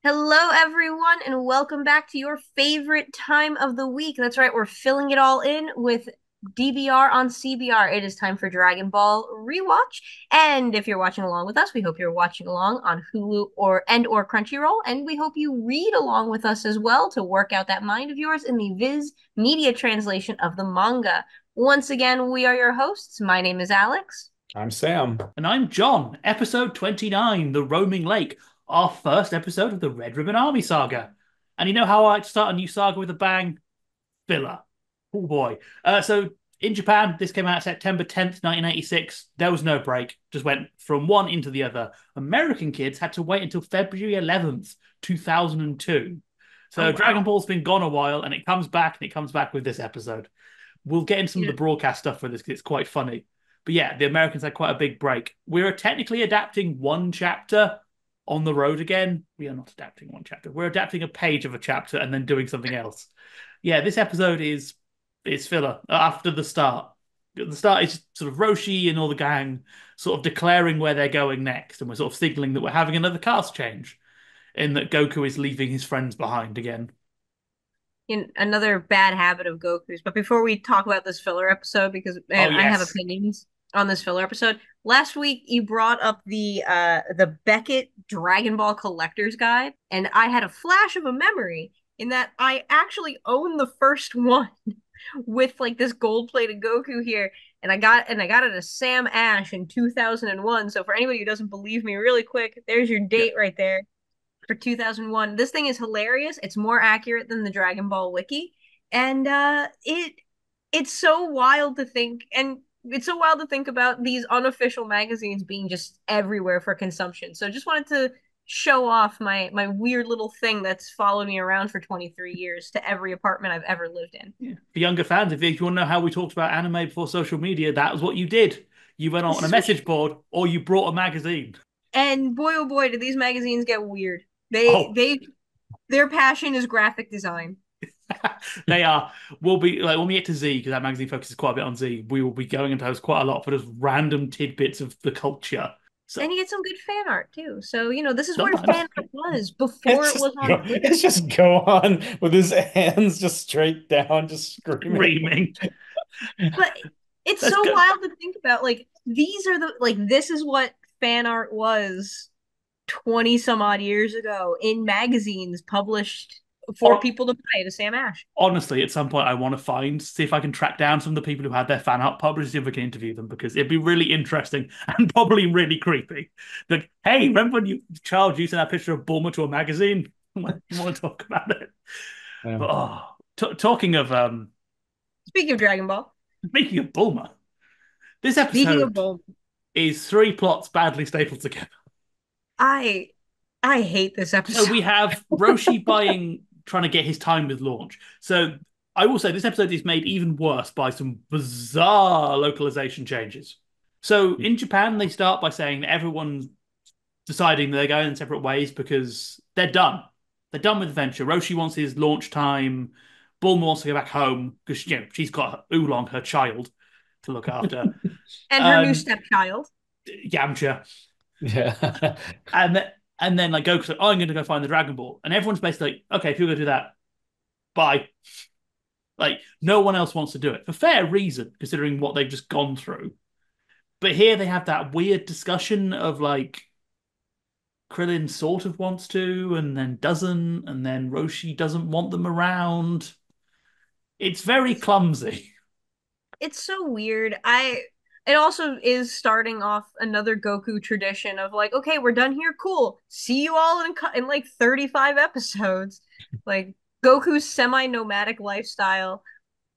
Hello, everyone, and welcome back to your favorite time of the week. That's right, we're filling it all in with DBR on CBR. It is time for Dragon Ball Rewatch. And if you're watching along with us, we hope you're watching along on Hulu or Crunchyroll. And we hope you read along with us as well to work out that mind of yours in the Viz Media translation of the manga. Once again, we are your hosts. My name is Alyx. I'm Sam. And I'm John, episode 29, The Roaming Lake, our first episode of the Red Ribbon Army saga. And you know how I like to start a new saga with a bang? Filler. Oh boy. So in Japan, this came out September 10th, 1986. There was no break, just went from one into the other. American kids had to wait until February 11th, 2002. Oh, So Dragon wow. Ball's been gone a while, and it comes back, and it comes back with this episode. We'll get into some of Yeah. the broadcast stuff for this because it's quite funny. But yeah, the Americans had quite a big break. We're technically adapting one chapter on the road again. We are not adapting one chapter. We're adapting a page of a chapter and then doing something else. Yeah, this episode is filler after the start. The start is sort of Roshi and all the gang sort of declaring where they're going next, and we're sort of signaling that we're having another cast change, in that Goku is leaving his friends behind again. Another bad habit of Goku's. But before we talk about this filler episode, because Oh man, I have yes, opinions on this filler episode. Last week you brought up the Beckett Dragon Ball Collector's Guide, and I had a flash of a memory in that I actually own the first one with like this gold-plated Goku here. And I got it as Sam Ash in 2001. So for anybody who doesn't believe me, really quick, there's your yeah. date right there for 2001. This thing is hilarious. It's more accurate than the Dragon Ball wiki, and it's so wild to think and it's so wild to think about these unofficial magazines being just everywhere for consumption. So just wanted to show off my weird little thing that's followed me around for 23 years to every apartment I've ever lived in. Yeah. For younger fans, if you want to know how we talked about anime before social media, that was what you did. You went This on a is what message board or you brought a magazine. and boy oh boy, do these magazines get weird. They Oh, they their passion is graphic design. they are. We'll be like when we get to Z, because that magazine focuses quite a bit on Z, we will be going into those quite a lot for just random tidbits of the culture. And So you get some good fan art too. So, this is where sometimes fan art was before It's it was just on go, Twitter. it's just go on with his hands just straight down, just screaming. screaming. But it's Let's so go. wild to think about. Like, these are this is what fan art was 20 some odd years ago in magazines published for Hon- people to buy to Sam Ash. Honestly, at some point, I want to see if I can track down some of the people who had their fan art published, see if we can interview them, because it'd be really interesting and probably really creepy. Like, hey, remember when you child used that picture of Bulma to a magazine? You want to talk about it? Yeah. But talking of Speaking of Dragon Ball, speaking of Bulma, this speaking of episode Bulma, is three plots badly stapled together. I I hate this So episode. we have Roshi trying to get his time with launch. So I will say this episode is made even worse by some bizarre localization changes. So in Japan, they start by saying that everyone's deciding they're going in separate ways because they're done. They're done with adventure. Roshi wants his launch time. Bulma wants to go back home because she's got Oolong, her child, to look after. And her new And stepchild. Yamcha. Yeah. And then like Goku's like, oh, I'm going to go find the Dragon Ball, and everyone's basically like, okay, if you're going to do that, bye. Like no one else wants to do it for fair reason, considering what they've just gone through. But here they have that weird discussion of like Krillin sort of wants to, and then doesn't, and then Roshi doesn't want them around. It's very clumsy. It's so weird. It also is starting off another Goku tradition of like, okay, we're done here. Cool. See you all in like 35 episodes. Like Goku's semi-nomadic lifestyle.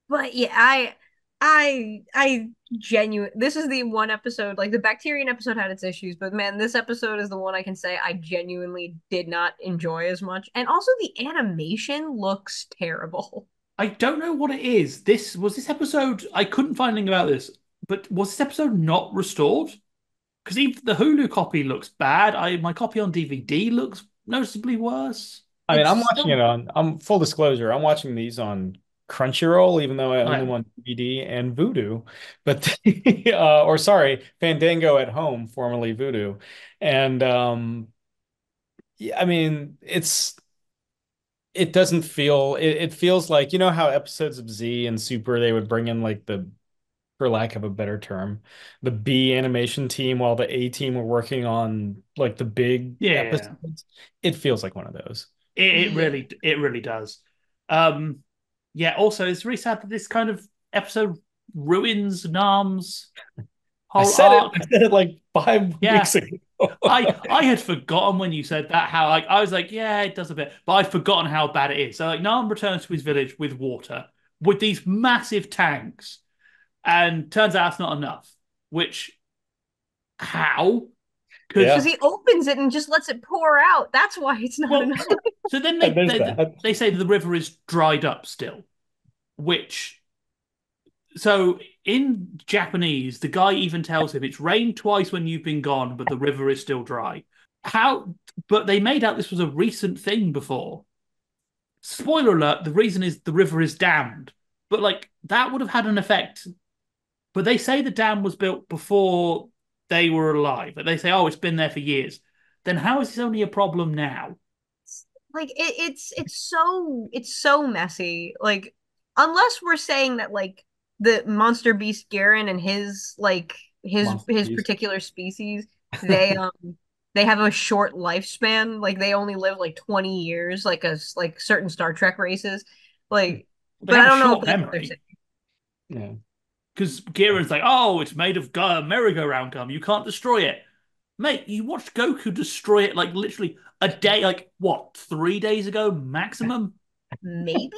But yeah, I genuine this is the one episode, like the Bacterian episode had its issues, but man, this episode is the one I can say I genuinely did not enjoy as much. And also the animation looks terrible. I don't know what it is. This episode. I couldn't find anything about this, but was this episode not restored? Because even the Hulu copy looks bad. My copy on DVD looks noticeably worse. I mean, I'm It's watching it so on, I'm full disclosure, I'm watching these on Crunchyroll, even though I own them Okay. on DVD and Vudu, but or sorry, Fandango at home, formerly Vudu. And Yeah, I mean, it doesn't feel it feels like you know how episodes of Z and Super they would bring in like the for lack of a better term the B animation team while the A team were working on like the big Yeah, episodes. It feels like one of those. Yeah. it really does. Um, yeah. Also, it's really sad that this kind of episode ruins Nam's I whole said it. arc. I said it like five Yeah, weeks ago. I had forgotten when you said that how like I was like, yeah, it does a bit, but I'd forgotten how bad it is. So like Nam returns to his village with water, with these massive tanks, and turns out it's not enough. Which how? Because Because Yeah, he opens it and just lets it pour out. That's why it's not well, enough. so then and there's that. they say that the river is dried up still, which so in Japanese, the guy even tells him it's rained twice when you've been gone, but the river is still dry. How? But they made out this was a recent thing before. Spoiler alert: the reason is the river is dammed, but like that would have had an effect. But they say the dam was built before they were alive. Like they say, oh, it's been there for years. Then how is this only a problem now? Like it's so messy. Like unless we're saying that like the monster beast Garen and his like Monster his Beast. particular species, they they have a short lifespan. Like they only live like 20 years, like like certain Star Trek races. Like, They but I have a don't know if short that's what they're saying. memory Yeah. because Gieran's like, oh, it's made of merry-go-round gum. You can't destroy it. Mate, you watched Goku destroy it like literally a day, like what, 3 days ago maximum? Maybe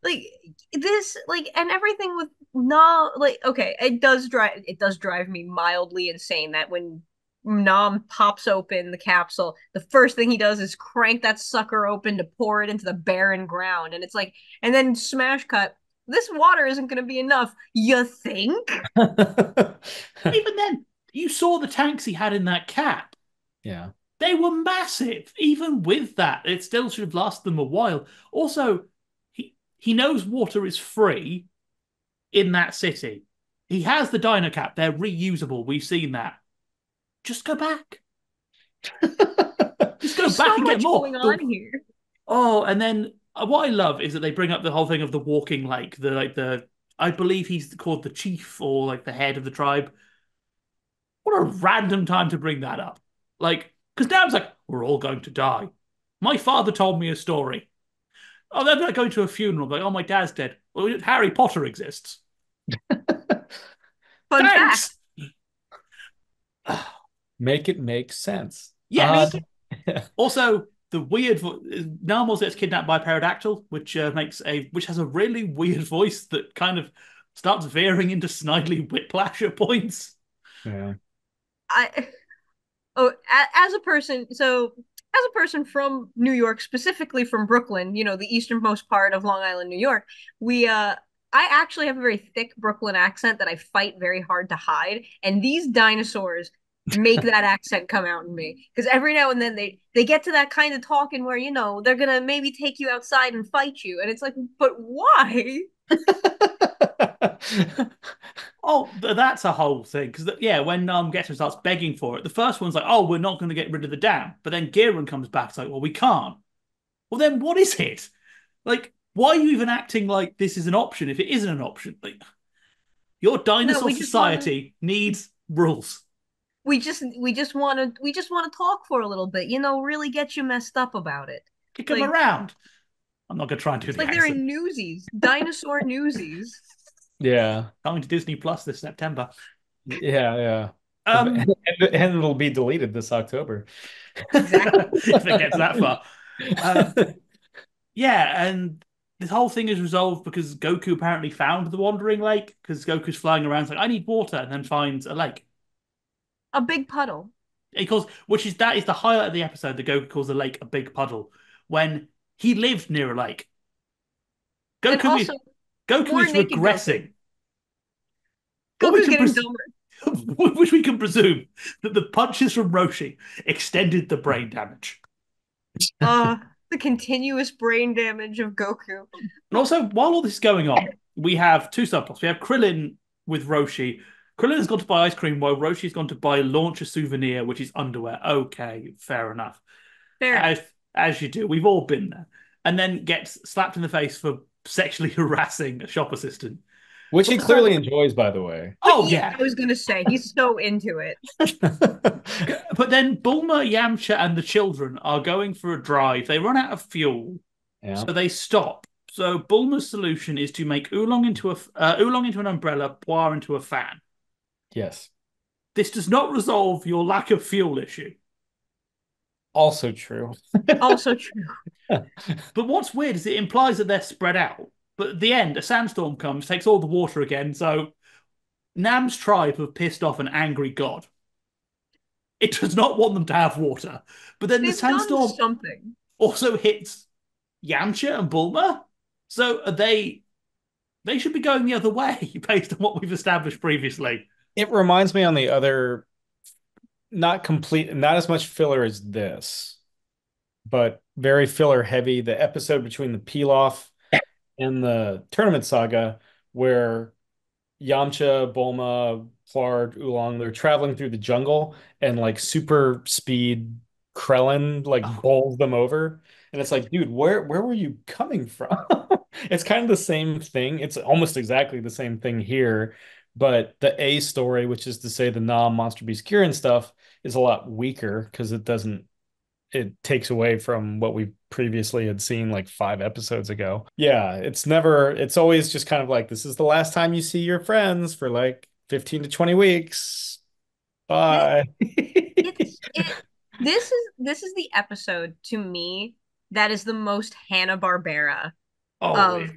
like this like and everything with no like okay it does drive me mildly insane that when Nam pops open the capsule the first thing he does is crank that sucker open to pour it into the barren ground and it's like and then smash cut this water isn't going to be enough you think Even then, you saw the tanks he had in that cap. Yeah. They were massive. Even with that, it still should have lasted them a while. Also, he knows water is free in that city. He has the dino cap. They're reusable. We've seen that. Just go back. Just go there's so back and get much more. going on here Oh, and then what I love is that they bring up the whole thing of the walking lake. The like the I believe he's called the chief or like the head of the tribe. What a random time to bring that up. Like, because Dam's like, we're all going to die. My father told me a story. Oh, then I go to a funeral. Like, oh, my dad's dead. Well, Harry Potter exists. fun fact Thanks. Make it make sense. Yes. make it Also, the weird Narmos gets kidnapped by a pterodactyl, which which has a really weird voice that kind of starts veering into snidely whiplash at points. Yeah. I oh as a person so as a person from New York, specifically from Brooklyn, the easternmost part of Long Island, New York, I actually have a very thick Brooklyn accent that I fight very hard to hide, and these dinosaurs make that accent come out in me because every now and then they get to that kind of talking where they're gonna maybe take you outside and fight you, and it's like, but why? Oh, that's a whole thing. Because yeah, when Getter starts begging for it, the first one's like, "Oh, we're not going to get rid of the dam," but then Giran comes back. It's like, "Well, we can't." Well, then what is it? Like, why are you even acting like this is an option if it isn't an option? Like, your No, dinosaur we just want to society needs rules. we just want to talk for a little bit, really get you messed up about it. Kick them Like around. I'm not going to try and do it's the like they're accent. in Newsies, dinosaur Newsies. Yeah. Coming to Disney Plus this September. Yeah, yeah. Um, And it'll be deleted this October. Exactly. if it gets that far. Um, yeah, and this whole thing is resolved because Goku apparently found the Wandering Lake because Goku's flying around, it's like, I need water, and then finds a lake. A big puddle. He calls, which is that is the highlight of the episode that Goku calls the lake a big puddle when he lived near a lake. And Goku is also Goku more is naked Goku. regressing. What we Goku's can getting dumber. which we can presume that the punches from Roshi extended the brain damage. Uh the continuous brain damage of Goku. And also, while all this is going on, we have two subplots. We have Krillin with Roshi. Krillin has gone to buy ice cream while Roshi's gone to buy launch a souvenir, which is underwear. Okay, fair enough. Fair enough. as you do. We've all been there. And then gets slapped in the face for sexually harassing a shop assistant. Which he But so, clearly enjoys, by the way. But oh yeah, yeah. I was gonna say he's so into it. But then Bulma, Yamcha, and the children are going for a drive. They run out of fuel, Yeah. so they stop. So Bulma's solution is to make oolong into an umbrella, poire into a fan. Yes. This does not resolve your lack of fuel issue. Also true. Also true. But what's weird is it implies that they're spread out. But at the end, a sandstorm comes, takes all the water again. So Nam's tribe have pissed off an angry god. It does not want them to have water. But then the They've done sandstorm something. also hits Yamcha and Bulma. So they should be going the other way based on what we've established previously. It reminds me on the other, not complete, not as much filler as this, but very filler heavy. The episode between the Pilaf and the tournament saga, where Yamcha, Bulma, Plard, Oolong, they're traveling through the jungle and like super speed Krellin like Oh, bowls them over. And it's like, dude, where were you coming from? It's kind of the same thing. It's almost exactly the same thing here, but the A story, which is to say the Nam Monster Beast Kieran stuff, is a lot weaker because it takes away from what we previously had seen like 5 episodes ago. Yeah, it's always just kind of like, this is the last time you see your friends for like 15 to 20 weeks. Bye. It this is the episode to me that is the most Hanna-Barbera oh, of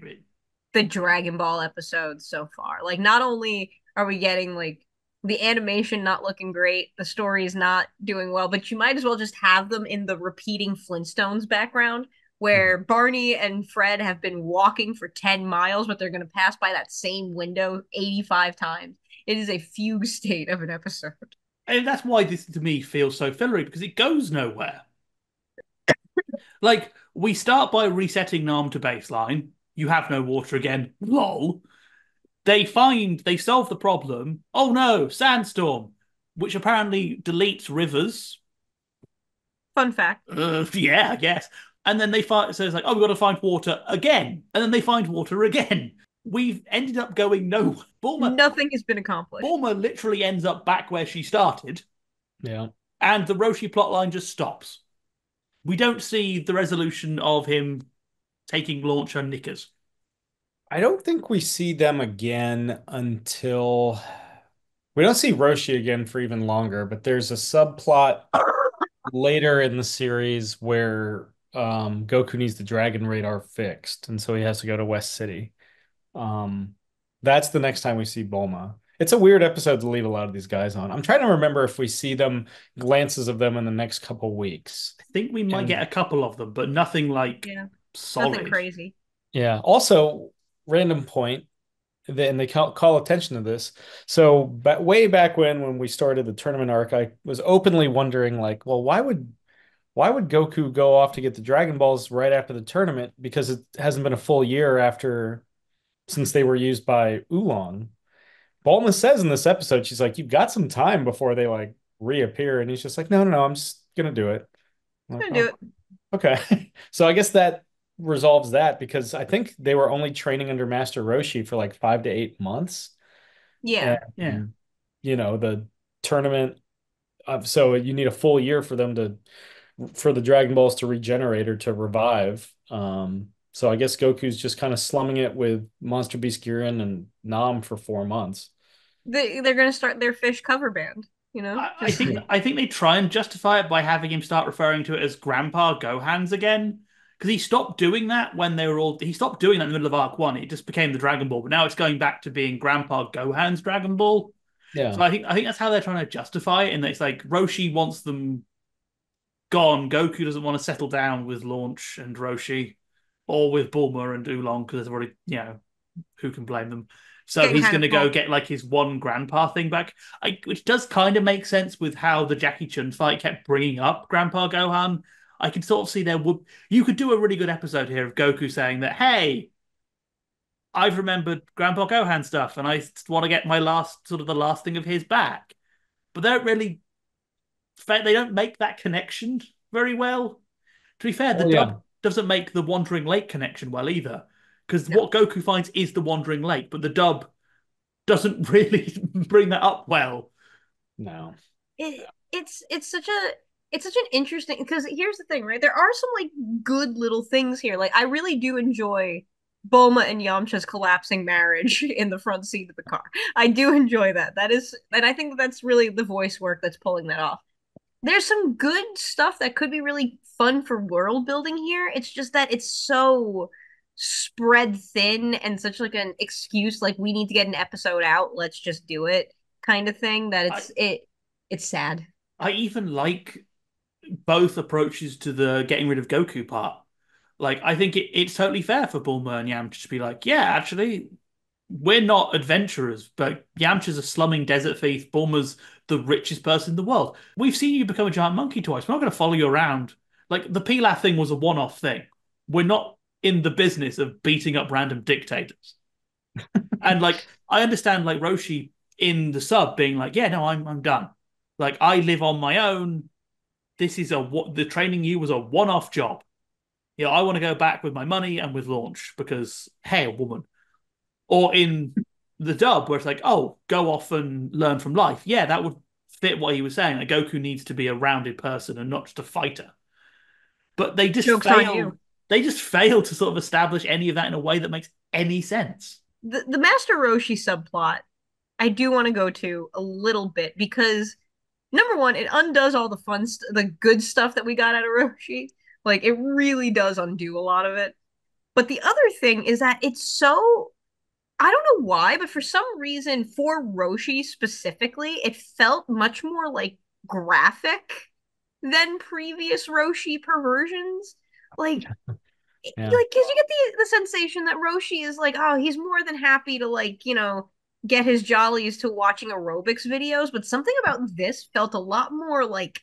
the Dragon Ball episodes so far. Like, not only are we getting like the animation not looking great, the story's not doing well, but you might as well just have them in the repeating Flintstones background where Barney and Fred have been walking for 10 miles, but they're going to pass by that same window 85 times. It is a fugue state of an episode. and that's why this to me feels so fillery because it goes nowhere. Like we start by resetting Nam to baseline. You have no water again. Lol. They solve the problem. Oh no, sandstorm, which apparently deletes rivers. Fun fact. Yeah, I guess. And then they find so it's like, oh, we've got to find water again, and then they find water again. We've ended up going no. Nothing has been accomplished. Bulma literally ends up back where she started, Yeah. and the Roshi plotline just stops. We don't see the resolution of him taking launch on knickers. I don't think we see them again until we don't see Roshi again for even longer, but there's a subplot later in the series where Goku needs the Dragon Radar fixed, and so he has to go to West City. Um, that's the next time we see Bulma. It's a weird episode to leave a lot of these guys on. I'm trying to remember if we see them, glances of them in the next couple weeks. I think we might get And a couple of them, but nothing like Yeah, nothing solid. crazy. yeah, also random point, and they call attention to this. So way back when we started the tournament arc, I was openly wondering like, well, why would Goku go off to get the Dragon Balls right after the tournament? Because it hasn't been a full year after since they were used by Oolong. Bulma says in this episode, she's like, "You've got some time before they like reappear," and he's just like, "No, no, no, I'm just gonna do it." I'm like, Gonna do oh, it. okay. So I guess that resolves that because I think they were only training under Master Roshi for like 5 to 8 months, Yeah. Yeah. and the tournament. So you need a full year for the Dragon Balls to regenerate or to revive. So I guess Goku's just kind of slumming it with Monster Beast Giran and Nam for 4 months. They're gonna start their fish cover band, I Just think I think they try and justify it by having him start referring to it as Grandpa Gohan's again. Because he stopped doing that when they were all he stopped doing that in the middle of Arc One. It just became the Dragon Ball, but now it's going back to being Grandpa Gohan's Dragon Ball. So Yeah. I think that's how they're trying to justify it, and it's like Roshi wants them gone. Goku doesn't want to settle down with Launch and Roshi, or with Bulma and Oolong because there's already who can blame them? So getting he's kind going of to go full. get like his one grandpa thing back, which does kind of make sense with how the Jackie Chun fight kept bringing up Grandpa Gohan. I can sort of see you could do a really good episode here of Goku saying that, hey, I've remembered Grandpa Gohan stuff and I want to get my the last thing of his back. But they don't make that connection very well. To be fair, the Oh yeah, dub doesn't make the Wandering Lake connection well either, because No. what Goku finds is the Wandering Lake, but the dub doesn't really bring that up well. no. It's such a it's such an interesting because here's the thing, right? There are some like good little things here. Like I really do enjoy Bulma and Yamcha's collapsing marriage in the front seat of the car. I do enjoy that. That is, and I think that's really the voice work that's pulling that off. There's some good stuff that could be really fun for world building here. It's just that it's so spread thin and such like an excuse, like we need to get an episode out, let's just do it kind of thing that I it's sad. I even like both approaches to the getting rid of Goku part. Like, I think it's totally fair for Bulma and Yamcha to be like, yeah, actually, we're not adventurers, but Yamcha's a slumming desert thief. Bulma's the richest person in the world. We've seen you become a giant monkey twice. We're not going to follow you around. Like, the Pilaf thing was a one-off thing. We're not in the business of beating up random dictators. And, like, I understand, like, Roshi in the sub being like, yeah, no, I'm done. Like, I live on my own. This is what the training you was a one-off job. You know, I want to go back with my money and with launch because, hey, a woman. Or in the dub, where it's like, oh, go off and learn from life. Yeah, that would fit what he was saying. Like Goku needs to be a rounded person and not just a fighter. But they just Joke's on fail. you. They just fail to sort of establish any of that in a way that makes any sense. The Master Roshi subplot, I do want to go to a little bit because number one, it undoes all the the good stuff that we got out of Roshi. Like it really does undo a lot of it. But the other thing is that it's so I don't know why, but for some reason, for Roshi specifically, it felt much more like graphic than previous Roshi perversions. Like, Yeah. like, because you get the sensation that Roshi is like, oh, he's more than happy to like, get his jollies to watching aerobics videos, but something about this felt a lot more like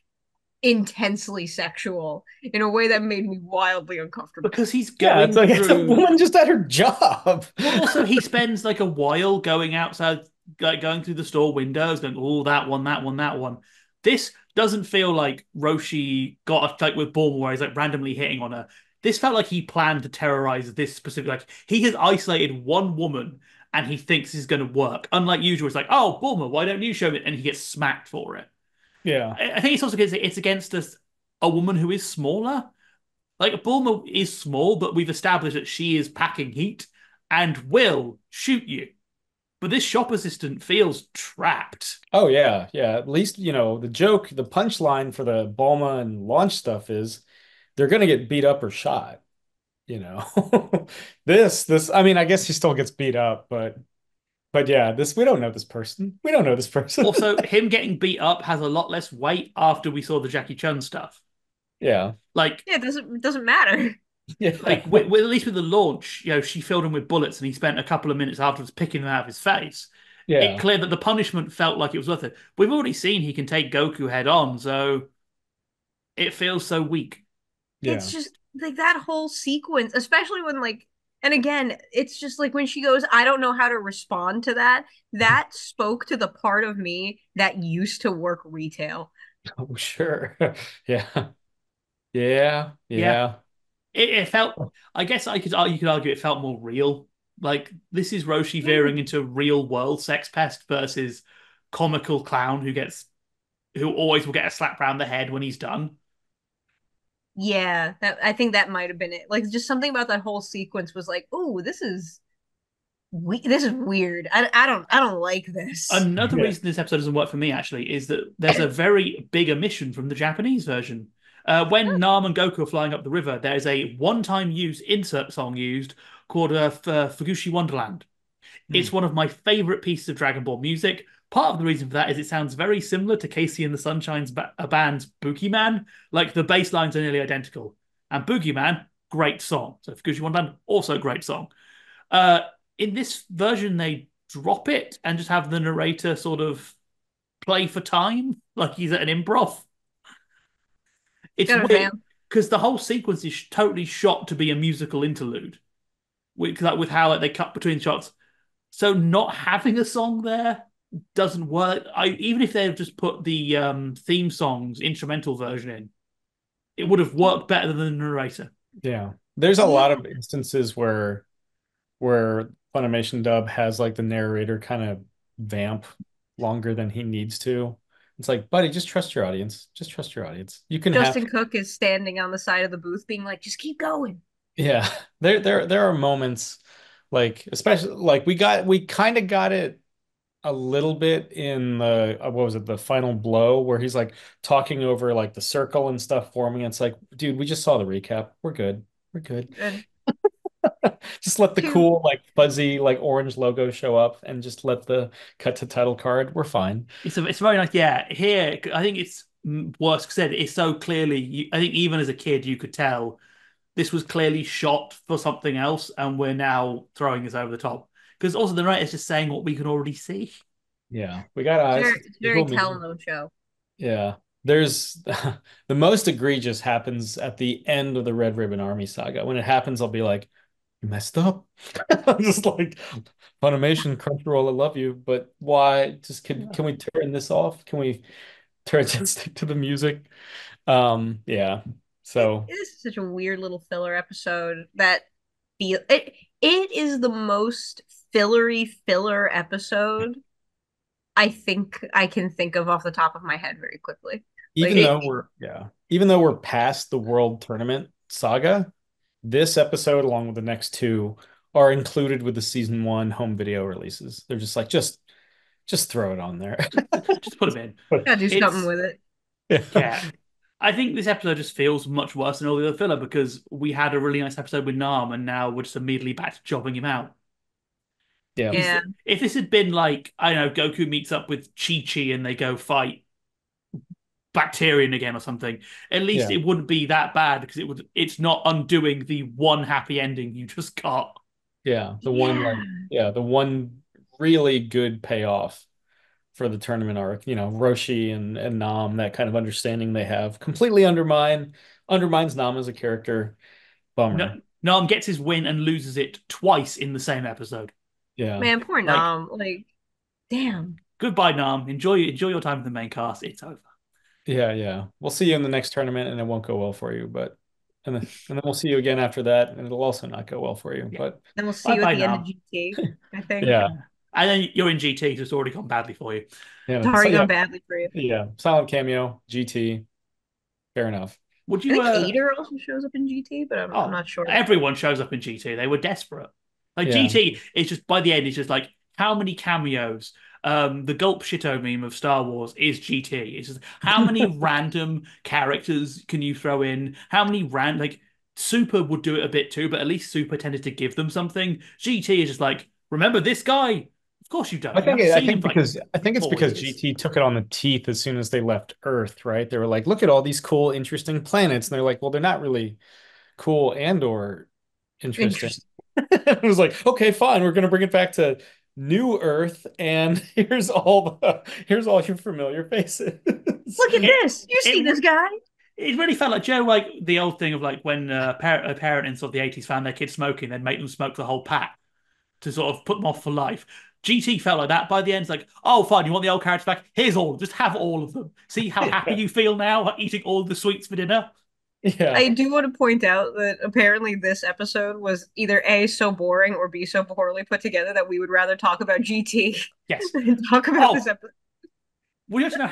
intensely sexual in a way that made me wildly uncomfortable. Because he's Yeah, going it's a through. woman just at her job. Well, also, he spends like a while going outside, like going through the store windows, going, oh, that one, that one, that one. This doesn't feel like Roshi got a fight with Bulma where he's like randomly hitting on her. This felt like he planned to terrorize this specific. Like he has isolated one woman and he thinks this is going to work. Unlike usual, it's like, oh, Bulma, why don't you show me? And he gets smacked for it. Yeah. I think it's also because it's against a woman who is smaller. Like Bulma is small, but we've established that she is packing heat and will shoot you. But this shop assistant feels trapped. Oh yeah, yeah. At least, the joke, the punchline for the Bulma and launch stuff is they're gonna get beat up or shot, you know. This, I mean, I guess he still gets beat up, but yeah, this we don't know this person. We don't know this person. Also, him getting beat up has a lot less weight after we saw the Jackie Chun stuff. Yeah. Like, Yeah, it doesn't matter. like Yeah. at least with the launch, she filled him with bullets, and he spent a couple of minutes afterwards picking them out of his face. It Yeah. clear that the punishment felt like it was worth it. We've already seen he can take Goku head on, so it feels so weak. Yeah. It's just like that whole sequence, especially when like, and again, it's just like when she goes, I don't know how to respond to that. That spoke to the part of me that used to work retail. Oh, sure. Yeah. Yeah. Yeah, Yeah. it felt. I guess you could argue it felt more real. Like this is Roshi Yeah. veering into real world sex pest versus comical clown who always will get a slap round the head when he's done. Yeah, that I think that might have been it. Like just something about that whole sequence was like, "Oh, this is weird. I don't like this." Another Yeah. reason this episode doesn't work for me actually is that there's a very big omission from the Japanese version. When Nam and Goku are flying up the river, there's a one-time use insert song used called Fugushi Wonderland. It's Hmm. one of my favorite pieces of Dragon Ball music. Part of the reason for that is it sounds very similar to Casey and the Sunshine's band's Boogeyman. Like the bass lines are nearly identical. And Boogeyman, great song. So Fugushi Wonderland, also great song. Uh, in this version, they drop it and just have the narrator sort of play for time, like he's at an improv. It's Got a weird fan. because the whole sequence is totally shot to be a musical interlude with how like, they cut between shots. So not having a song there doesn't work. Even if they've just put the theme song's instrumental version in, it would have worked better than the narrator. Yeah. There's a Yeah, lot of instances where Funimation dub has like the narrator kind of vamp longer than he needs to. It's like, buddy, just trust your audience. Just trust your audience. You can have Justin Cook is standing on the side of the booth being like, just keep going. yeah. There are moments like especially like we kind of got it a little bit in the what was it, the final blow where he's like talking over like the circle and stuff forming. It's like, dude, we just saw the recap. We're good. We're good. And Just let the two, cool, like fuzzy, like orange logo show up and just let the cut to title card. We're fine. It's very nice. Yeah, here I think it's worse said. It's so clearly. I think even as a kid, you could tell this was clearly shot for something else, and we're now throwing this over the top. Because also the writer's just saying what we can already see. Yeah, we got eyes. it's It's a very visual medium. tell-no show. Yeah. There's the most egregious happens at the end of the Red Ribbon Army saga. When it happens, I'll be like, you messed up. I'm just like, Funimation, Crunchyroll, I love you, but why? Just can we turn this off? Can we turn just stick to the music? Yeah. It So is such a weird little filler episode that feel it. It is the most fillery filler episode I think I can think of off the top of my head very quickly. Like even it, though we're past the World Tournament saga, this episode, along with the next two, are included with the season one home video releases. They're just like, just throw it on there. Just put them in. But gotta do something It's with it. yeah, yeah. I think this episode just feels much worse than all the other filler because we had a really nice episode with Nam, and now we're just immediately back to jobbing him out. yeah, Is Yeah, if this had been like I don't know, Goku meets up with Chi Chi and they go fight Bacterian again or something, at least yeah, it wouldn't be that bad because it's not undoing the one happy ending you just got. yeah. yeah. The one really good payoff for the tournament arc. Roshi and Nam, that kind of understanding they have, completely undermines Nam as a character. No, Bummer. Nam gets his win and loses it twice in the same episode. Yeah. Man, poor Like, Nom. Like, damn. goodbye, Nam. Enjoy your time in the main cast. It's over. Yeah, yeah. We'll see you in the next tournament and it won't go well for you, but and then we'll see you again after that and it'll also not go well for you. Yeah. But Then we'll see Bye you at bye, the end of Nam. GT, I think. yeah. And then you're in GT, so it's already gone badly for you. It's Yeah. So already yeah, gone badly for you. yeah. Silent cameo, GT, fair enough. Would I you think Ader also shows up in GT, but I'm Oh, not sure. everyone shows up in GT. They were desperate. Like Yeah. GT, it's just by the end, it's just like how many cameos? The Gulp Shito meme of Star Wars is GT. It's just how many random characters can you throw in? How many like Super would do it a bit too, but at least Super tended to give them something. GT is just like, remember this guy? Of course you don't. You haven't I seen him think for like because I think it's 4 years. because GT took it on the teeth as soon as they left Earth, right? They were like, look at all these cool, interesting planets. And they're like, well, they're not really cool and or interesting. Interesting. It was like, okay, fine, we're gonna bring it back to New Earth, and here's all your familiar faces. Look at It this. You see this it guy? it really felt like Joe, like the old thing of like when a parent in sort of the 80s found their kid smoking, they'd make them smoke the whole pack to sort of put them off for life. GT felt like that by the end. It's like, oh, fine, you want the old characters back? Here's all, just have all of them. See how happy Yeah, you feel now eating all the sweets for dinner? yeah, I do want to point out that apparently this episode was either A, so boring, or B, so poorly put together that we would rather talk about GT Yes. than talk about this Oh, episode. we have to know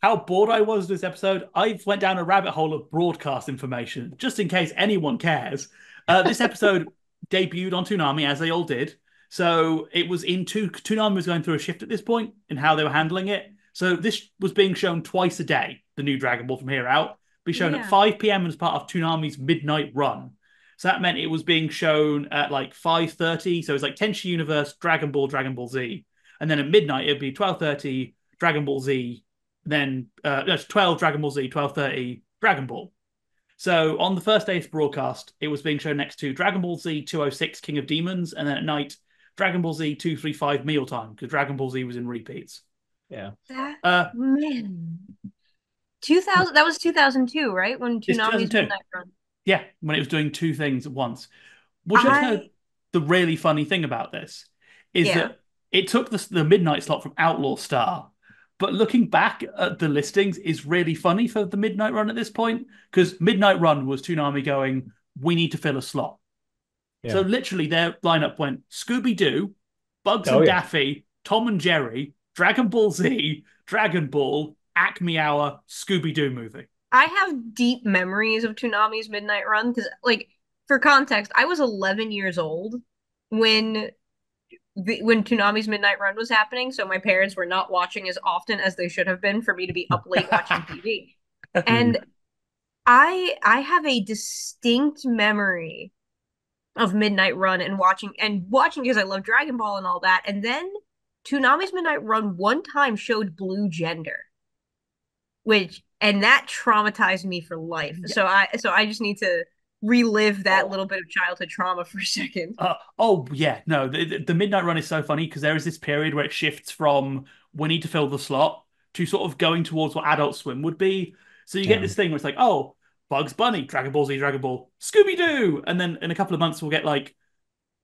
how bored I was this episode. I went down a rabbit hole of broadcast information just in case anyone cares. This episode debuted on Toonami as they all did. So it was in Toonami was going through a shift at this point in how they were handling it. So this was being shown twice a day, the new Dragon Ball from here out. Be shown at Yeah. 5 p.m. as part of Toonami's midnight run. So that meant it was being shown at like 5:30. So it's like Tenchi Universe, Dragon Ball Z. And then at midnight it'd be 12:30 Dragon Ball Z, then no, 12 Dragon Ball Z, 12:30 Dragon Ball. So on the first day's broadcast, it was being shown next to Dragon Ball Z 206 King of Demons, and then at night, Dragon Ball Z 235 Mealtime, because Dragon Ball Z was in repeats. yeah. That Uh, man. 2000, that was 2002, right? When it's Toonami's 2002. Midnight Run. Yeah, when it was doing two things at once. Would you like to know I the really funny thing about this? Is yeah. that it took the midnight slot from Outlaw Star, But looking back at the listings is really funny for the Midnight Run at this point, because Midnight Run was Toonami going, we need to fill a slot. So Yeah. literally their lineup went Scooby Doo, Bugs Oh and yeah. Daffy, Tom and Jerry, Dragon Ball Z, Dragon Ball, Acme Hour, Scooby Doo movie. I have deep memories of Toonami's Midnight Run because, like, for context, I was 11 years old when when Toonami's Midnight Run was happening, so my parents were not watching as often as they should have been for me to be up late watching TV. Mm. And I have a distinct memory of Midnight Run and watching because I love Dragon Ball and all that. And then Toonami's Midnight Run one time showed Blue Gender, which and that traumatized me for life. Yeah. So I just need to relive that Oh, little bit of childhood trauma for a second. oh yeah, no, the Midnight Run is so funny because there is this period where it shifts from we need to fill the slot to sort of going towards what Adult Swim would be. So you get Yeah. this thing where it's like, oh, Bugs Bunny, Dragon Ball Z, Dragon Ball, Scooby Doo, and then in a couple of months we'll get like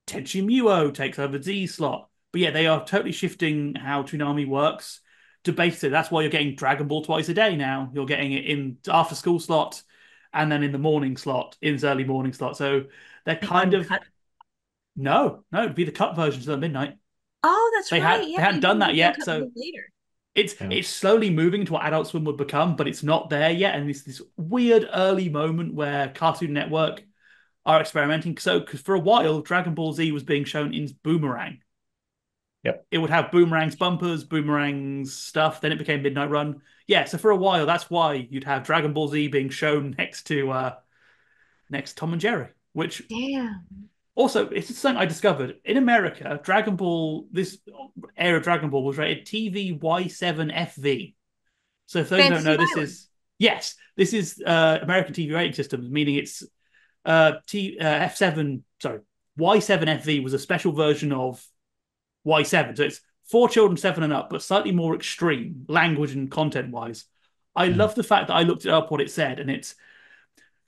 Tenchi Muo takes over Z slot. But yeah, they are totally shifting how Toonami works to basically that's why you're getting Dragon Ball twice a day now. You're getting it in after school slot and then in the morning slot, in his early morning slot. So they're The kind of uncut. no, it'd be the cut versions of the midnight. Oh, that's right. Yeah, They hadn't done that the yet, uncut so was later. Yeah. it's slowly moving to what Adult Swim would become, but it's not there yet. And it's this weird early moment where Cartoon Network are experimenting. So, because for a while, Dragon Ball Z was being shown in Boomerang. Yep. It would have Boomerang's bumpers, Boomerang's stuff. Then it became Midnight Run. Yeah, so for a while, that's why you'd have Dragon Ball Z being shown next to Tom and Jerry, which Damn. also, it's something I discovered. In America, Dragon Ball, this era of Dragon Ball was rated TV Y7FV. So if those who don't Fantasy know, Island. this is American TV rating systems, meaning it's F7, sorry, Y7FV was a special version of Y7. So it's for children 7 and up, but slightly more extreme, language and content wise. I Mm. love the fact that I looked it up what it said, and it's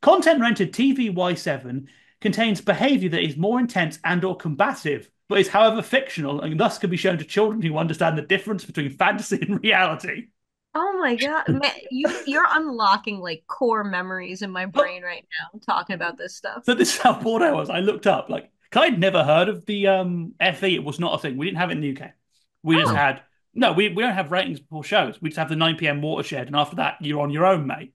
content rented TV Y7 contains behavior that is more intense and or combative, but is however fictional and thus can be shown to children who understand the difference between fantasy and reality. Oh my God. Man, you're unlocking like core memories in my But brain right now talking about this stuff. so this is how bored I was. I looked up, like, 'cause I'd never heard of the FE. It was not a thing. We didn't have it in the UK. We just Mm. Oh, had no, we don't have ratings before shows. We just have the 9 p.m. watershed, and after that, you're on your own, mate.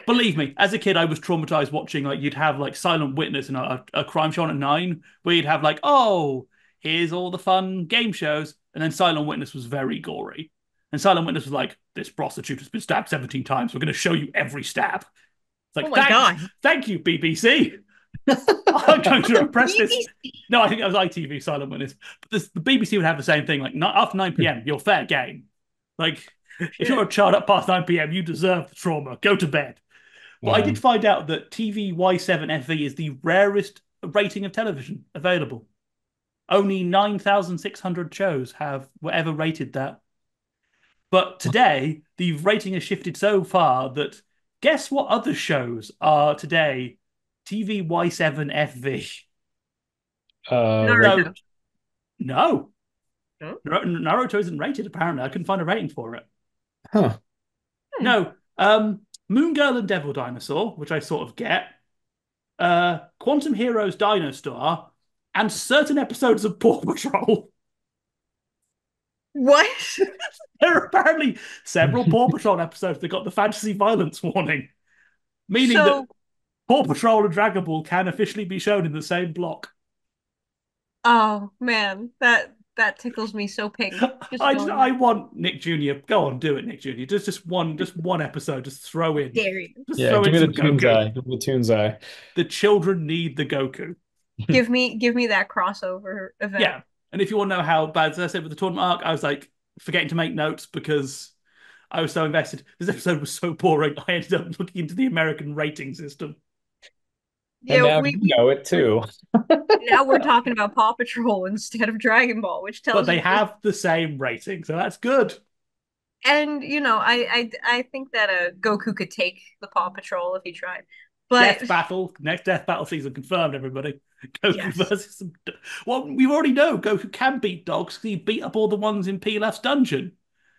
Believe me, as a kid, I was traumatized watching like you'd have like Silent Witness and a crime show on at 9, where you'd have like, oh, here's all the fun game shows, and then Silent Witness was very gory, and Silent Witness was like, this prostitute has been stabbed 17 times. We're going to show you every stab. It's oh like, my God. thank you, BBC. I'm going to repress this. BBC. No, I think that was ITV Silent Witness, but the BBC would have the same thing. Like after 9 p.m., you're fair game. Like if you're Shit. a child up past 9 p.m., you deserve the trauma. Go to bed. But I Yeah. did find out that TV Y7FV is the rarest rating of television available. Only 9,600 shows have were ever rated that. But today, the rating has shifted so far that guess what other shows are today TV Y7FV? Right. So, Naruto. no. Huh? Naruto isn't rated, apparently. I couldn't find a rating for it. Huh. Hmm. No. Moon Girl and Devil Dinosaur, which I sort of get. Quantum Heroes Dino Star, and certain episodes of Paw Patrol. What? There are apparently several Paw Patrol episodes that got the fantasy violence warning, meaning that So, Paw Patrol and Dragon Ball can officially be shown in the same block. oh man, that tickles me so pink. Just knowing I that. want Nick Jr. Go on, do it, Nick Jr. Just one episode. Just throw in. Dare you. Just Yeah, throw give in me the some Toon's Goku. Eye. Give me the Toon's Eye. The children need the Goku. Give me that crossover event. Yeah. And if you want to know how bad, as I said with the tournament arc, I was like forgetting to make notes because I was so invested. This episode was so boring. I ended up looking into the American rating system. And Yeah, now you know it too. now we're talking about Paw Patrol instead of Dragon Ball, which But tells they you. have the same rating, so that's good. And I think that Goku could take the Paw Patrol if he tried. But Death battle, next death battle season confirmed, everybody. Goku yes, versus some. Well, we already know Goku can beat dogs because he beat up all the ones in Pilaf's dungeon.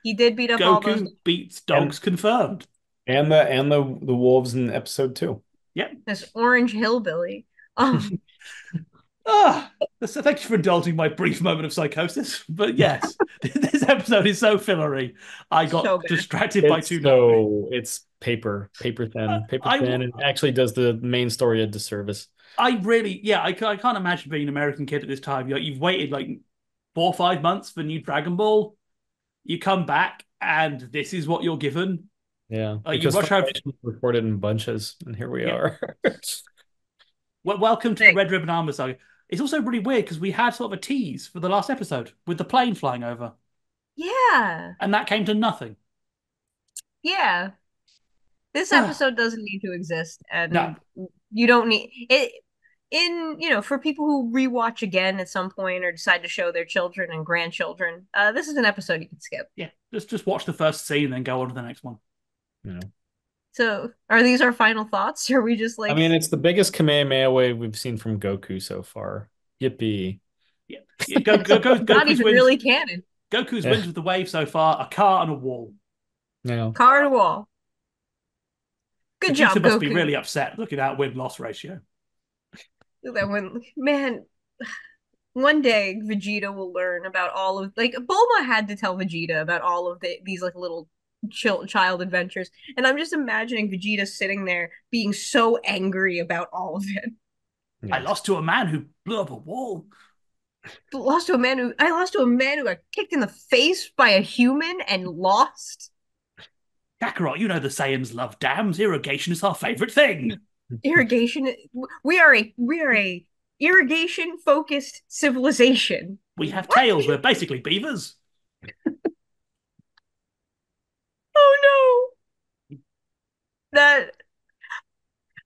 He did beat up all those. Goku beats dogs And confirmed. the wolves in episode 2. Yep. This orange hillbilly. Um, Ah, so thank you for indulging my brief moment of psychosis. But yes, this episode is so fillery. I so got bad. distracted by Toonami. It's paper I, thin, and actually does the main story a disservice. I really, yeah, I can't imagine being an American kid at this time. You've waited like 4 or 5 months for new Dragon Ball. You come back, and this is what you're given. Yeah, You because rush over. Funimation recorded in bunches, and here we Yeah. are. Welcome to the Red Ribbon Armor Saga. It's also really weird because we had sort of a tease for the last episode with the plane flying over, Yeah. and that came to nothing. Yeah. This No, episode doesn't need to exist, and you don't need it for people who rewatch again at some point or decide to show their children and grandchildren. This is an episode you can skip. yeah, just watch the first scene and then go on to the next one. You know. So, are these our final thoughts? Or are we just I like, mean, it's the biggest Kamehameha wave we've seen from Goku so far. Yippee! Yeah, go, not Goku's even wins. really canon? Goku's Yeah. wins with the wave so far: a car and a wall. No. Car to wall. Good Vegeta job, must be Goku. really upset looking at win-loss ratio. That when man, one day Vegeta will learn about all of like Bulma had to tell Vegeta about all of these like little child adventures, and I'm just imagining Vegeta sitting there being so angry about all of it. I Yeah. lost to a man who blew up a wall. I lost to a man who got kicked in the face by a human and lost. Kakarot, you know the Saiyans love dams. Irrigation is our favorite thing. Irrigation. We are a irrigation focused civilization. We have What? tails. We're basically beavers. Oh no. That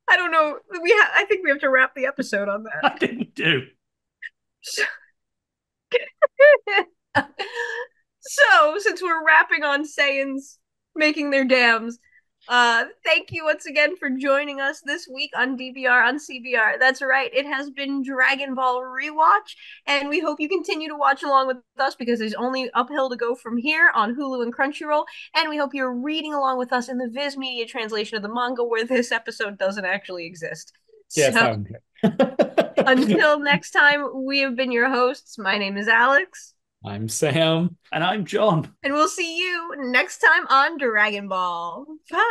I don't know. I think we have to wrap the episode on that. I didn't do. So, since we're wrapping on Saiyans making their dams, thank you once again for joining us this week on DBR on CBR. That's right, it has been Dragon Ball Rewatch, and we hope you continue to watch along with us because there's only uphill to go from here on Hulu and Crunchyroll, and we hope you're reading along with us in the Viz Media translation of the manga where this episode doesn't actually exist. Yeah, it's So, not. until next time, we have been your hosts. My name is Alyx. I'm Sam. And I'm John. And we'll see you next time on Dragon Ball. Bye.